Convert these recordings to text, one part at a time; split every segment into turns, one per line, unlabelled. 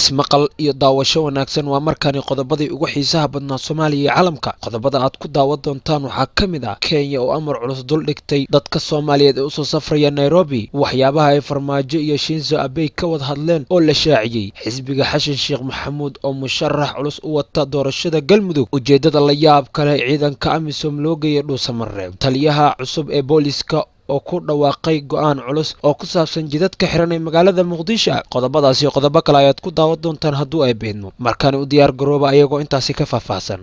ismaqal iyo daawasho wanaagsan waa markaani qodobadii ugu xiisaha badnaa Soomaaliya iyo caalamka. Qodobada aad ku daawan doontaan waxaa ka mid ah Kenya oo amar culus dul dhigtay dadka Soomaaliyeed ee u soo safraya Nairobi, waxyaabaha ay Farmaajo iyo Shinzo Abe ka wada hadleen oo la shaaciyay, xisbiga Xashan Sheekh Maxamuud oo musharax culus u wata doorashada Galmudug, ujeedada la yaab kale ciidanka AMISOM loo geeyay Dhuusamareeb, taliyaha cusub ee booliska oo ku dhawaaqay go'aan culus oo ku saabsan jidadka xiran ee magaalada Muqdisho. Qodobadaasi qodobo kale ayaad ku daawan doontaan hadduu ay beedmo. Markaan u diyaar garooba ayagoo intaasi ka faahfaahsan.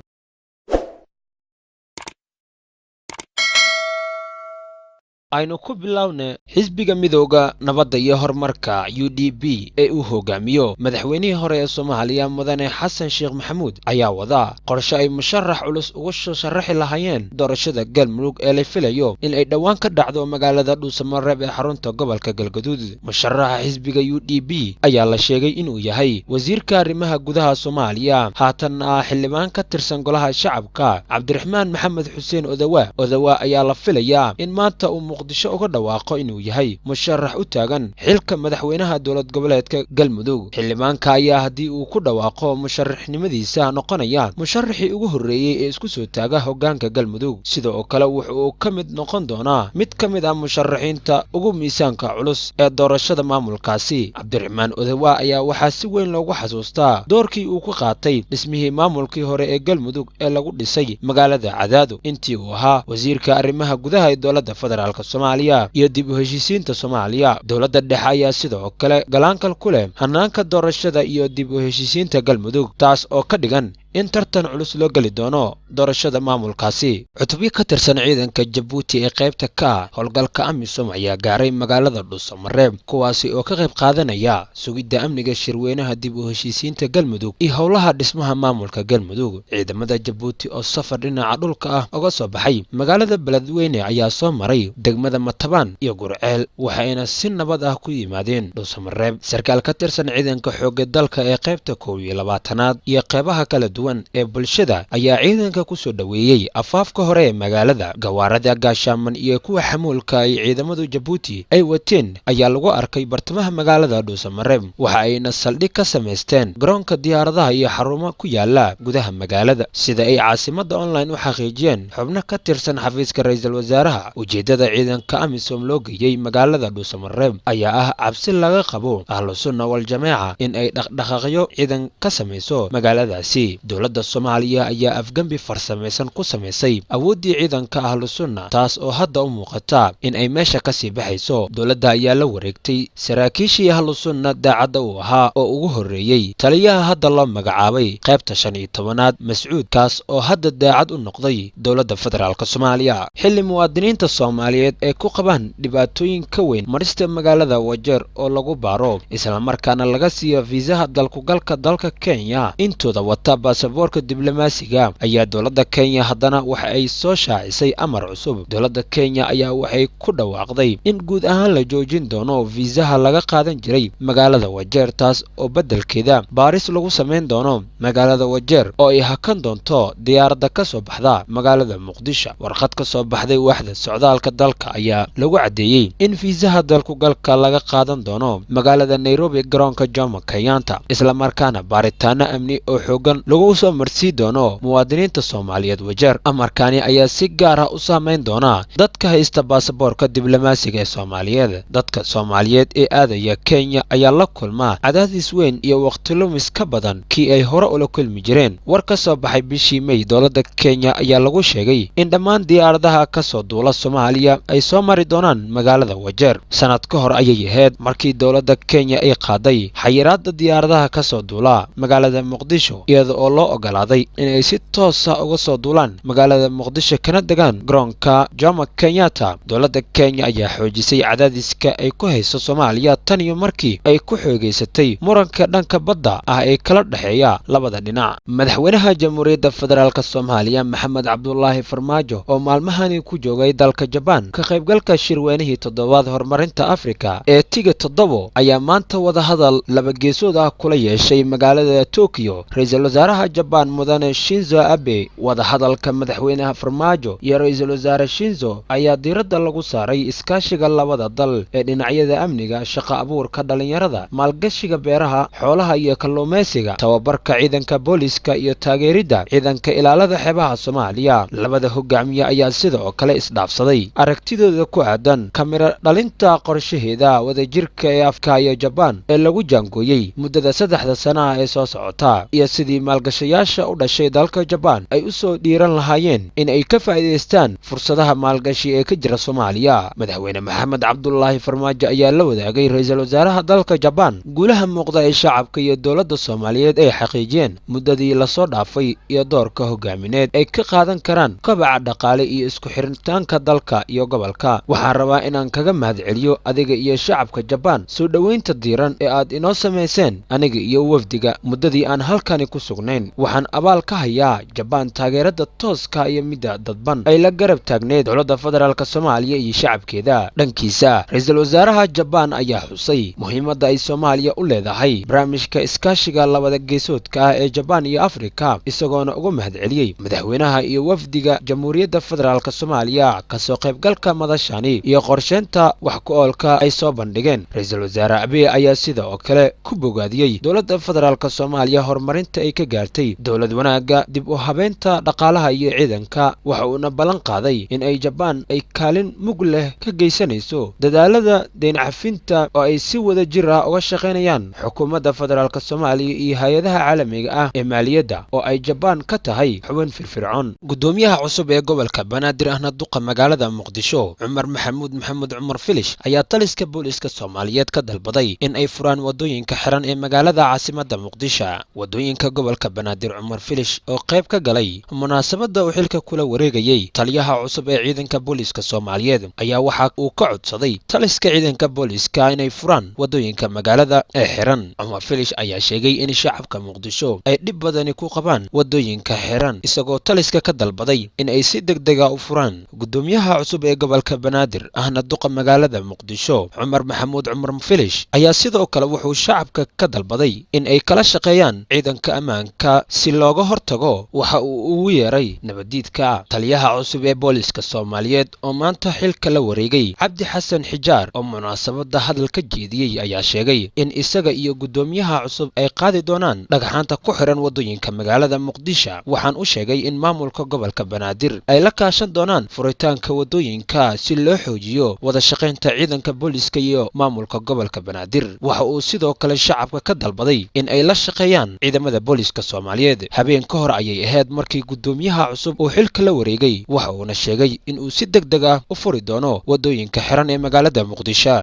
aynu ku bilaawne xisbiga midowga nabadda iyo horumarka UDP ee uu hogaamiyo madaxweynihii hore ee Soomaaliya mudane Xasan Sheekh Maxamuud ayaa wada qorshe ay musharax culus ugu sharaxi lahaayeen doorashada Galmudug ee la filayo in ay dhawaan ka dhacdo magaalada Dhuusamareeb ee xarunta gobolka Galgaduud. Musharaxa xisbiga UDP ayaa la sheegay inuu yahay wasiirka arrimaha gudaha Soomaaliya, haatan xildhibaan ka tirsan golaha shacabka Cabdiraxmaan Maxamed Xuseen Odawa ayaa la filayaa in maanta uu Muqdisho uga dhawaaqo inuu yahay musharax u taagan xilka madaxweynaha dowlad goboleedka Galmudug. Xildhibaanka ayaa haddii uu ku dhawaaqo musharaxnimadiisa noqonaya musharaxii ugu horreeyay ee isku soo taaga hoggaanka Galmudug, sidoo kale wuxuu ka mid noqon doonaa mid ka mid ah musharaxiinta ugu miisaanka culus ee doorashada maamulkaasi. Cabdiraxmaan Odawa ayaa waxaa si weyn loogu xasuustaa doorkii uu ku qaatay dhismihii maamulkii hore ee Galmudug ee lagu dhisay magaalada Cadaado intii uu ahaa wasiirka arrimaha gudaha ee dowladda federaalka Soomaaliya iyo dib u heshiisiinta Soomaaliya. Dowladda dhexe ayaa sidoo kale galaankal ku leh hanaanka doorashada iyo dib u heshiisiinta Galmudug, taas oo ka dhigan in tartan culus loo geli doono doorashada maamulkaasi. Cutubyo ka tirsan ciidanka Jabuuti ee qaybta ka ah howlgalka AMISOM ayaa gaaray magaalada Dhuusamareeb, kuwaasi oo ka qayb qaadanaya sugidda amniga shirweynaha dib u heshiisiinta Galmudug iyo howlaha dhismaha maamulka Galmudug. Ciidamada Jabuuti oo safar dhinaca dhulka ah uga soo baxay magaalada Beledweyne ayaa soo maray degmada Matabaan iyo Gurceel, waxayna si nabad ah ku yimaadeen Dhuusamareeb. Sarkaal ka tirsan ciidanka xoogga dalka ee qaybta 21aad iyo qaybaha kala ee bulshada ayaa ciidanka ku soo dhaweeyay afaafka hore ee magaalada. Gawaarada gaashaaman iyo kuwa xamuulka ay ciidamadu Jabuuti ay wateen ayaa lagu arkay bartamaha magaalada Dhuusamareeb, waxa ayna saldhig ka samaysteen garoonka diyaaradaha iyo xarumo ku yaala gudaha magaalada, sida ay caasimada online u xaqiijiyeen xubno ka tirsan xafiiska ra'iisul wasaaraha. Ujeedada ciidanka AMISOM loo geeyay magaalada Dhuusamareeb ayaa ah cabsi laga qabo ahlu sunna wal jamaaca in ay dhaqdhaqaaqyo ciidan ka samayso magaaladaasi. dowladda Soomaaliya ayaa afgambi farsamaysan ku samaysay awooddii ciidanka ahlu sunna, taas oo hadda u muuqata in ay meesha ka sii baxayso. Dowladda ayaa la wareegtay saraakiishii ahlu sunna daacadda u ahaa oo ugu horreeyay taliyaha hadda loo magacaabay qaybta 15aad Mascuud, kaas oo hadda daacad u noqday dowladda federaalka Soomaaliya. Xilli muwaadiniinta Soomaaliyeed ay ku qabaan dhibaatooyin ka weyn marista magaalada Wajeer oo lagu baaro isla markaana laga siiyo fiisaha dalkugalka dalka Kenya intooda wata baasaboorka diblomaasiga, ayaa dowladda Kenya haddana waxa ay soo shaacisay amar cusub. Dowladda Kenya ayaa waxay ku dhawaaqday in guud ahaan la joojin doono fiisaha laga qaadan jiray magaalada Wajeer, taas oo beddelkeeda baaris lagu samayn doono magaalada Wajeer oo ay hakan doonto diyaaradda ka soo baxda magaalada Muqdisho. Warqad ka soo baxday waaxda socdaalka dalka ayaa lagu cadeeyay in fiisaha dalkugalka laga qaadan doono magaalada Nairobi garoonka Jomo Kenyatta, isla markaana baaritaano amni oo xoogan lagu soo marsii doono muwaadiniinta Soomaaliyeed Wajeer. Amarkaani ayaa si gaar ah u saameyn doona dadka haysta baasaboorka diblomaasiga ee Soomaaliyeed. Dadka Soomaaliyeed ee aadaya Kenya ayaa la kulma cadaadis weyn iyo waqti lumis ka badan kii ay hore ula kulmi jireen. War ka soo baxay bishii May, dowladda Kenya ayaa lagu sheegay in dhammaan diyaaradaha ka soo duula Soomaaliya ay soo mari doonaan magaalada Wajeer. Sanad ka hor ayay ahayd markii dowladda Kenya ay qaaday xayiraadda diyaaradaha ka soo duula magaalada Muqdisho, iyada oo loo ogolaaday inay si toos ah uga soo duulaan magaalada Muqdisho kana degaan garoonka Jomo Kenyatta. Dowladda Kenya ayaa xoojisay cadaadiska ay ku hayso Soomaaliya tan iyo markii ay ku xoogeysatay muranka dhanka badda ah ee kala dhexeeya labada dhinac. Madaxweynaha Jamhuuriyadda Federaalka Soomaaliya Maxamed Cabdullaahi Farmaajo oo maalmahani ku joogay dalka Jabaan ka qaybgalka shirweynihii 7aad horumarinta Afrika ee TIGA 7 ayaa maanta wada hadal laba geesood ah kula yeeshay magaalada Tokyo ra'iisul wasaaraha Japan mudane Shinzo Abe. Wadahadalka madaxweynaha Farmaajo iyo ra'iisul wasaare Shinzo ayaa diiradda lagu saaray iskaashiga labada dal ee dhinacyada amniga, shaqo abuurka dhalinyarada, maalgashiga beeraha, xoolaha iyo kalluumaysiga, tababarka ciidanka booliska iyo taageeridda ciidanka ilaalada xeebaha Soomaaliya. Labada hogaamiye ayaa sidoo kale isdhaafsaday aragtidooda ku aadan kamira dhalinta qorshaheeda wadajirka ee Afrika iyo Japan ee lagu jaangooyay muddada 3 sano ee soo socota, iyo sidii maalgashayaasha u dhashay dalka Japan ay u soo dhiiran lahaayeen in ay ka faa'iideystaan fursadaha maalgashi ee ka jira Soomaaliya. Madaxweyne Maxamed Cabdullaahi Farmaajo ayaa la wadaagay ra'iisul wasaaraha dalka Japan guulaha muuqda ee shacabka iyo dowladda Soomaaliyeed ay xaqiijiyeen muddadii la soo dhaafay iyo doorka hogaamineed ay ka qaadan karaan kobaca dhaqaale iyo isku xirnaanta dalka iyo gobolka. Waxaan rabaa inaan kaga mahadceliyo adiga iyo shacabka Japan soo dhaweynta diiran ee aad inoo samayseen aniga iyo wafdiga muddadii aan halkani ku sugnayn. Waxaan abaal ka hayaa Japan taageerada tooska iyo midda dadban ay la garab taagneed dowladda federaalka Soomaaliya iyo shacabkeeda. Dhankiisa, ra'iisul wasaaraha Japan ayaa xusay muhiimadda ay Soomaaliya u leedahay barnaamijka iskaashiga labada geesoodka ah ee Japan iyo Afrika, isagoona uga mahadceliyey madaxweynaha iyo wafdiga Jamhuuriyadda Federaalka Soomaaliya ka soo qaybgalka madashani iyo qorsheynta wax ku oolka ay soo bandhigeen. Ra'iisul wasaare Abiy ayaa sidoo kale ku bogaadiyey dowladda federaalka Soomaaliya horumarinta ay ka gaartay dowlad wanaagga, dib u habeynta dhaqaalaha iyo ciidanka. Waxa uuna ballan qaaday in ay Japan ay kaalin mug leh ka geysanayso dadaalada deyn cafinta oo ay si wada jir ah uga shaqaynayaan xukuumadda federaalka Soomaaliya iyo hay'adaha caalamiga ah ee maaliyadda oo ay Japan ka tahay xubin firfircoon. Gudoomiyaha cusub ee gobolka Banaadir ahna duqa magaalada Muqdisho Cumar Maxamuud Cumar Filish ayaa taliska booliska Soomaaliyeed ka dalbaday in ay furaan wadooyinka xiran ee magaalada caasimadda Muqdisho. Wadooyinka gobolka Banaadir Cumar Filish oo qayb ka galay munaasabadda uu xilka kula wareegayay taliyaha cusub ee ciidanka booliska Soomaaliyeed ayaa waxa uu ka codsaday taliska ciidanka booliska inay furaan wadooyinka magaalada ee xiran. Cumar Filish ayaa sheegay in shacabka Muqdisho ay dhib badani ku qabaan wadooyinka xiran, isagoo taliska ka dalbaday in ay si degdeg ah u furaan. Gudoomiyaha cusub ee gobolka Banaadir ahna duqa magaalada Muqdisho Cumar Maxamuud Cumar Filish ayaa sidoo kale wuxuu shacabka ka dalbaday in ay kala shaqeeyaan ciidanka ammaanka si looga hortago waxa uu ugu yeeray nabadiidka. Taliyaha cusub ee booliska Soomaaliyeed oo maanta xilka la wareegay Cabdi Xasan Xijaar oo munaasabadda hadal ka jeediyey ayaa sheegay in isaga iyo gudoomiyaha cusub ay qaadi doonaan dhagxaanta ku xiran wadooyinka magaalada Muqdisho. Waxaan u sheegay in maamulka gobolka Banaadir ay la kaashan doonaan furitaanka wadooyinka si loo xoojiyo wada shaqaynta ciidanka booliska iyo maamulka gobolka Banaadir. Waxa uu sidoo kale shacabka ka dalbaday in ay la shaqeeyaan ciidamada booliska Soomaaliyeed. Habeen ka hor ayay ahayd markii gudoomiyaha cusub uu xilka la wareegay, waxa uuna sheegay in uu si degdeg ah u furi doono wadooyinka xiran ee magaalada Muqdisho.